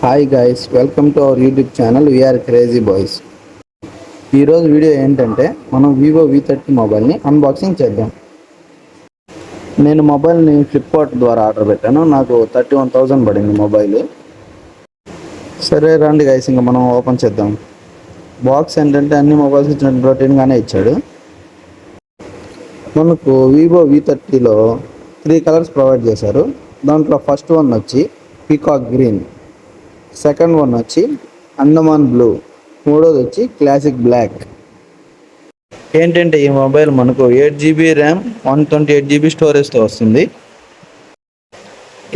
Hi guys, welcome to our YouTube channel we're crazy boys. ఈరోజు video ఏంటంటే మనం Vivo V30 మొబైల్ని unboxing చేద్దాం. నేను మొబైల్ని ఫ్లిప్కార్ట్ ద్వారా ఆర్డర్ పెట్టాను. నాకు 31,000 పడింది మొబైల్. సరే రండి గైస్, ఇంకా మనం ఓపెన్ చేద్దాం. బాక్స్ ఏంటంటే అన్ని మొబైల్స్ ఇచ్చినట్టు రొటీన్గానే ఇచ్చాడు. మనకు వివో V30లో 3 కలర్స్ ప్రొవైడ్ చేశారు. దాంట్లో ఫస్ట్ వన్ వచ్చి పీకాక్ గ్రీన్, సెకండ్ వన్ వచ్చి అండమాన్ బ్లూ, మూడోది వచ్చి క్లాసిక్ బ్లాక్. ఏంటంటే ఈ మొబైల్ మనకు 8GB ర్యామ్, 128GB స్టోరేజ్తో వస్తుంది.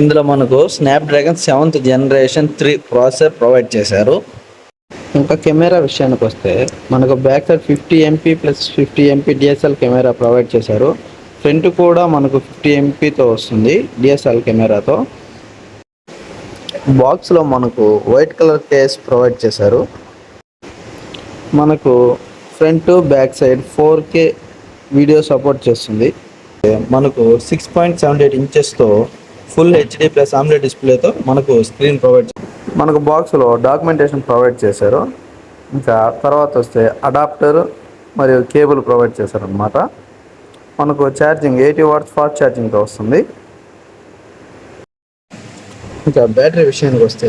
ఇందులో మనకు Snapdragon 7th generation 3 processor provide చేశారు. ఇంకా కెమెరా విషయానికి వస్తే మనకు back side 50MP plus 50MP DSL camera provide చేశారు. ఫ్రంట్ కూడా మనకు 50MPతో వస్తుంది DSL కెమెరాతో. బాక్స్లో మనకు వైట్ కలర్ కేస్ ప్రొవైడ్ చేశారు. మనకు front back side 4K video support చేస్తుంది. మనకు 6.78 ఇంచెస్తో ఫుల్ HD ప్లస్ AMOLED డిస్ప్లేతో మనకు స్క్రీన్ ప్రొవైడ్ మనకు బాక్స్లో డాక్యుమెంటేషన్ ప్రొవైడ్ చేశారు. ఇంకా తర్వాత వస్తే అడాప్టర్ మరియు కేబుల్ ప్రొవైడ్ చేశారనమాట. మనకు ఛార్జింగ్ 80 వాట్స్ ఫాస్ట్ ఛార్జింగ్తో వస్తుంది. ఇంకా బ్యాటరీ విషయానికి వస్తే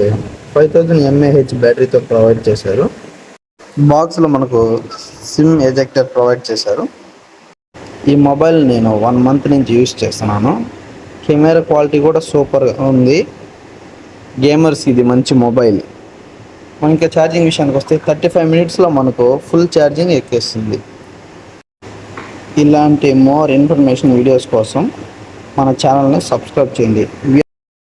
5000 mAh బ్యాటరీతో ప్రొవైడ్ చేశారు. బాక్స్లో మనకు సిమ్ ఎజెక్టర్ ప్రొవైడ్ చేశారు. ఈ మొబైల్ నేను 1 మంత్ నుంచి యూస్ చేస్తున్నాను. కెమెరా క్వాలిటీ కూడా సూపర్గా ఉంది. గేమర్స్ ఇది మంచి మొబైల్. ఇంకా ఛార్జింగ్ విషయానికి వస్తే 35 మినిట్స్లో మనకు ఫుల్ ఛార్జింగ్ ఎక్కేస్తుంది. ఇలాంటి మోర్ ఇన్ఫర్మేషన్ వీడియోస్ కోసం మన ఛానల్ని సబ్స్క్రైబ్ చేయండి.